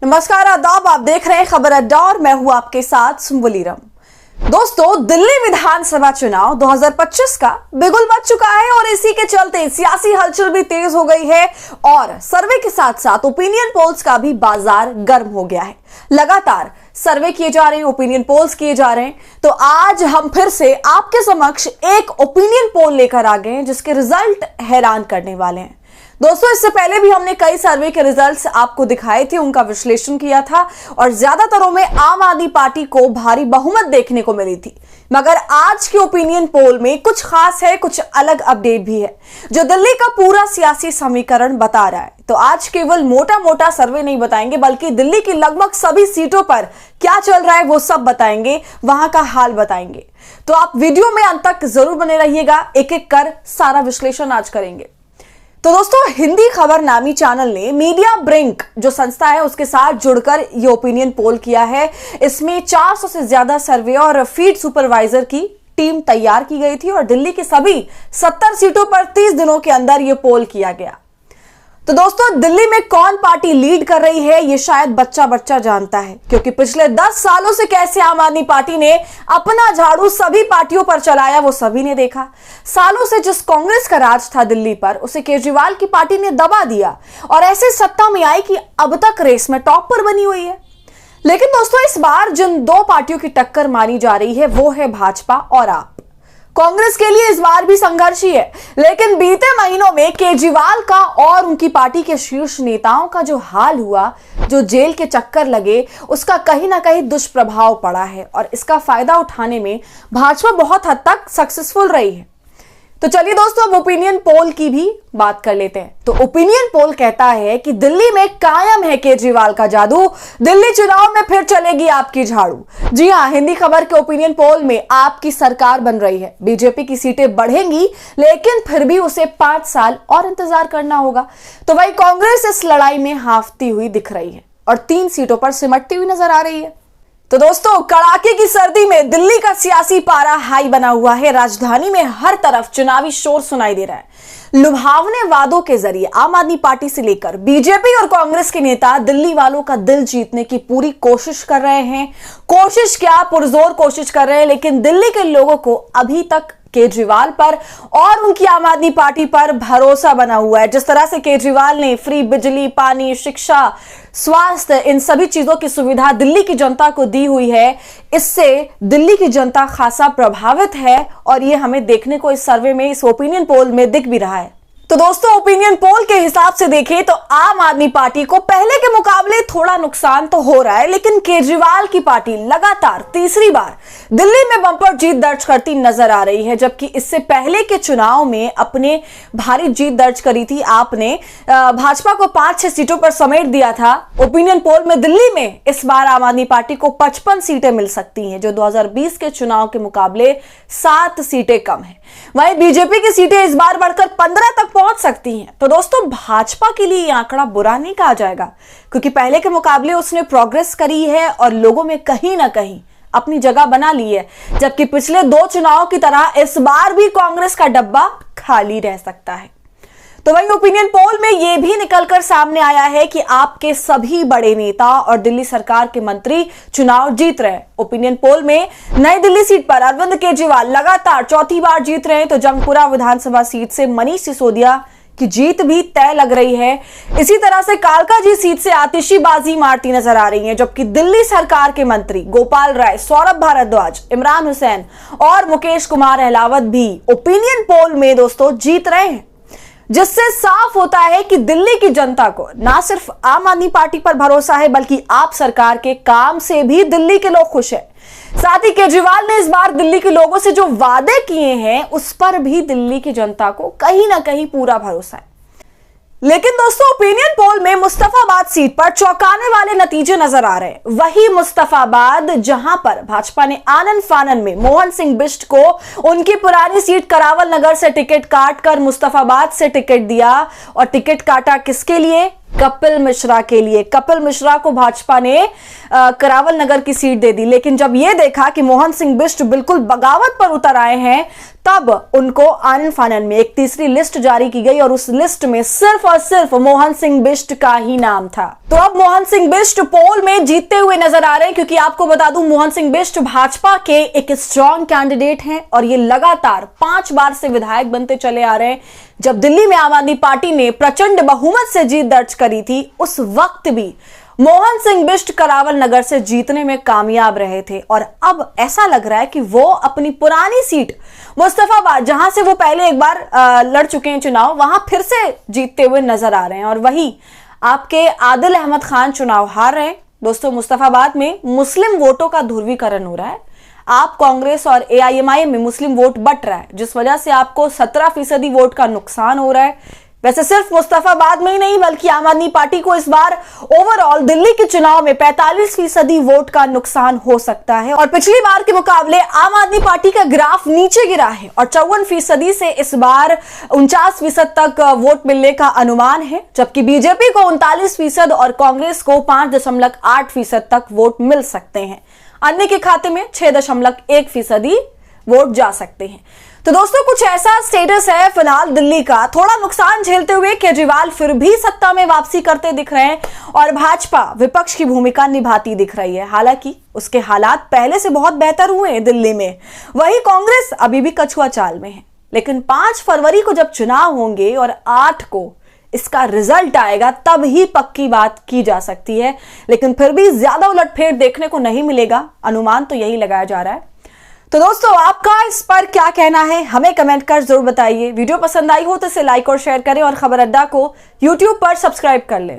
नमस्कार, आदाब। आप देख रहे हैं खबर अड्डा और मैं हूं आपके साथ सुम्बुलीरम। दोस्तों, दिल्ली विधानसभा चुनाव 2025 का बिगुल बज चुका है और इसी के चलते सियासी हलचल भी तेज हो गई है और सर्वे के साथ साथ ओपिनियन पोल्स का भी बाजार गर्म हो गया है। लगातार सर्वे किए जा रहे हैं, ओपिनियन पोल्स किए जा रहे हैं। तो आज हम फिर से आपके समक्ष एक ओपिनियन पोल लेकर आ गए हैं जिसके रिजल्ट हैरान करने वाले हैं। दोस्तों, इससे पहले भी हमने कई सर्वे के रिजल्ट्स आपको दिखाए थे, उनका विश्लेषण किया था और ज्यादातरों में आम आदमी पार्टी को भारी बहुमत देखने को मिली थी। मगर आज के ओपिनियन पोल में कुछ खास है, कुछ अलग अपडेट भी है जो दिल्ली का पूरा सियासी समीकरण बता रहा है। तो आज केवल मोटा मोटा सर्वे नहीं बताएंगे बल्कि दिल्ली की लगभग सभी सीटों पर क्या चल रहा है वो सब बताएंगे, वहां का हाल बताएंगे। तो आप वीडियो में अंत तक जरूर बने रहिएगा, एक एक कर सारा विश्लेषण आज करेंगे। तो दोस्तों, हिंदी खबर नामी चैनल ने मीडिया ब्रिंक जो संस्था है उसके साथ जुड़कर ये ओपिनियन पोल किया है। इसमें 400 से ज्यादा सर्वे और फीड सुपरवाइजर की टीम तैयार की गई थी और दिल्ली की सभी 70 सीटों पर 30 दिनों के अंदर ये पोल किया गया। तो दोस्तों, दिल्ली में कौन पार्टी लीड कर रही है ये शायद बच्चा बच्चा जानता है, क्योंकि पिछले 10 सालों से कैसे आम आदमी पार्टी ने अपना झाड़ू सभी पार्टियों पर चलाया वो सभी ने देखा। सालों से जिस कांग्रेस का राज था दिल्ली पर, उसे केजरीवाल की पार्टी ने दबा दिया और ऐसे सत्ता में आई कि अब तक रेस में टॉप पर बनी हुई है। लेकिन दोस्तों, इस बार जिन दो पार्टियों की टक्कर मानी जा रही है वो है भाजपा और आप। कांग्रेस के लिए इस बार भी संघर्ष ही है, लेकिन बीते महीनों में केजरीवाल का और उनकी पार्टी के शीर्ष नेताओं का जो हाल हुआ, जो जेल के चक्कर लगे, उसका कहीं ना कहीं दुष्प्रभाव पड़ा है और इसका फायदा उठाने में भाजपा बहुत हद तक सक्सेसफुल रही है। तो चलिए दोस्तों, अब ओपिनियन पोल की भी बात कर लेते हैं। तो ओपिनियन पोल कहता है कि दिल्ली में कायम है केजरीवाल का जादू, दिल्ली चुनाव में फिर चलेगी आपकी झाड़ू। जी हां, हिंदी खबर के ओपिनियन पोल में आपकी सरकार बन रही है, बीजेपी की सीटें बढ़ेंगी लेकिन फिर भी उसे 5 साल और इंतजार करना होगा। तो वही कांग्रेस इस लड़ाई में हाफती हुई दिख रही है और 3 सीटों पर सिमटती हुई नजर आ रही है। तो दोस्तों, कड़ाके की सर्दी में दिल्ली का सियासी पारा हाई बना हुआ है। राजधानी में हर तरफ चुनावी शोर सुनाई दे रहा है। लुभावने वादों के जरिए आम आदमी पार्टी से लेकर बीजेपी और कांग्रेस के नेता दिल्ली वालों का दिल जीतने की पूरी कोशिश कर रहे हैं। कोशिश क्या, पुरजोर कोशिश कर रहे हैं, लेकिन दिल्ली के लोगों को अभी तक केजरीवाल पर और उनकी आम आदमी पार्टी पर भरोसा बना हुआ है। जिस तरह से केजरीवाल ने फ्री बिजली, पानी, शिक्षा, स्वास्थ्य, इन सभी चीजों की सुविधा दिल्ली की जनता को दी हुई है, इससे दिल्ली की जनता खासा प्रभावित है और ये हमें देखने को इस सर्वे में, इस ओपिनियन पोल में दिख भी रहा है। तो दोस्तों, ओपिनियन पोल के हिसाब से देखें तो आम आदमी पार्टी को पहले के मुकाबले थोड़ा नुकसान तो हो रहा है, लेकिन केजरीवाल की पार्टी लगातार तीसरी बार दिल्ली में बंपर जीत दर्ज करती नजर आ रही है। जबकि इससे पहले के चुनाव में अपने भारी जीत दर्ज करी थी आपने, भाजपा को 5-6 सीटों पर समेट दिया था। ओपिनियन पोल में दिल्ली में इस बार आम आदमी पार्टी को 55 सीटें मिल सकती हैं, जो 2020 के चुनाव के मुकाबले 7 सीटें कम है। वहीं बीजेपी की सीटें इस बार बढ़कर 15 तक पहुंच सकती हैं। तो दोस्तों, भाजपा के लिए यह आंकड़ा बुरा नहीं कहा जाएगा, क्योंकि पहले के मुकाबले उसने प्रोग्रेस करी है और लोगों में कहीं ना कहीं अपनी जगह बना ली है। जबकि पिछले 2 चुनाव की तरह इस बार भी कांग्रेस का डब्बा खाली रह सकता है। तो वहीं ओपिनियन पोल में यह भी निकलकर सामने आया है कि आपके सभी बड़े नेता और दिल्ली सरकार के मंत्री चुनाव जीत रहे हैं। ओपिनियन पोल में नई दिल्ली सीट पर अरविंद केजरीवाल लगातार 4थी बार जीत रहे हैं, तो जंगपुरा विधानसभा सीट से मनीष सिसोदिया की जीत भी तय लग रही है। इसी तरह से कालकाजी सीट से आतिशीबाजी मारती नजर आ रही है, जबकि दिल्ली सरकार के मंत्री गोपाल राय, सौरभ भारद्वाज, इमरान हुसैन और मुकेश कुमार अहलावत भी ओपिनियन पोल में दोस्तों जीत रहे हैं। जिससे साफ होता है कि दिल्ली की जनता को ना सिर्फ आम आदमी पार्टी पर भरोसा है, बल्कि आप सरकार के काम से भी दिल्ली के लोग खुश हैं। साथ ही केजरीवाल ने इस बार दिल्ली के लोगों से जो वादे किए हैं उस पर भी दिल्ली की जनता को कहीं ना कहीं पूरा भरोसा है। लेकिन दोस्तों, ओपिनियन पोल में मुस्तफाबाद सीट पर चौंकाने वाले नतीजे नजर आ रहे हैं। वही मुस्तफाबाद जहां पर भाजपा ने आनन फानन में मोहन सिंह बिष्ट को उनकी पुरानी सीट करावल नगर से टिकट काट कर मुस्तफाबाद से टिकट दिया, और टिकट काटा किसके लिए? कपिल मिश्रा के लिए। कपिल मिश्रा को भाजपा ने करावल नगर की सीट दे दी, लेकिन जब यह देखा कि मोहन सिंह बिष्ट बिल्कुल बगावत पर उतर आए हैं, तब उनको आनन फानन में एक तीसरी लिस्ट जारी की गई और उस लिस्ट में सिर्फ और सिर्फ मोहन सिंह बिष्ट का ही नाम था। तो अब मोहन सिंह बिष्ट पोल में जीतते हुए नजर आ रहे हैं, क्योंकि आपको बता दूं मोहन सिंह बिष्ट भाजपा के एक स्ट्रॉन्ग कैंडिडेट हैं और ये लगातार 5 बार से विधायक बनते चले आ रहे हैं। जब दिल्ली में आम आदमी पार्टी ने प्रचंड बहुमत से जीत दर्ज करी थी, उस वक्त भी मोहन सिंह बिष्ट करावल नगर से जीतने में कामयाब रहे थे और अब ऐसा लग रहा है कि वो अपनी पुरानी सीट मुस्तफाबाद, जहां से वो पहले एक बार लड़ चुके हैं चुनाव, वहां फिर से जीतते हुए नजर आ रहे हैं। और वहीं आपके आदिल अहमद खान चुनाव हार रहे हैं। दोस्तों, मुस्तफाबाद में मुस्लिम वोटों का ध्रुवीकरण हो रहा है। आप कांग्रेस और एआईएमआईएम में मुस्लिम वोट बट रहा है, जिस वजह से आपको 17% वोट का नुकसान हो रहा है। वैसे सिर्फ मुस्तफाबाद में ही नहीं, बल्कि आम आदमी पार्टी को इस बार ओवरऑल दिल्ली के चुनाव में 45% वोट का नुकसान हो सकता है। और पिछली बार के मुकाबले आम आदमी पार्टी का ग्राफ नीचे गिरा है और 54% से इस बार 49% तक वोट मिलने का अनुमान है, जबकि बीजेपी को 39% और कांग्रेस को 5.8% तक वोट मिल सकते हैं। अन्य के खाते में 6.1% वोट जा सकते हैं। तो दोस्तों, कुछ ऐसा स्टेटस है फिलहाल दिल्ली का। थोड़ा नुकसान झेलते हुए केजरीवाल फिर भी सत्ता में वापसी करते दिख रहे हैं और भाजपा विपक्ष की भूमिका निभाती दिख रही है। हालांकि उसके हालात पहले से बहुत बेहतर हुए हैं दिल्ली में। वहीं कांग्रेस अभी भी कछुआ चाल में है, लेकिन 5 फरवरी को जब चुनाव होंगे और 8 को इसका रिजल्ट आएगा, तब ही पक्की बात की जा सकती है। लेकिन फिर भी ज्यादा उलटफेर देखने को नहीं मिलेगा, अनुमान तो यही लगाया जा रहा है। तो दोस्तों, आपका इस पर क्या कहना है, हमें कमेंट कर जरूर बताइए। वीडियो पसंद आई हो तो इसे लाइक और शेयर करें और खबर अड्डा को यूट्यूब पर सब्सक्राइब कर लें।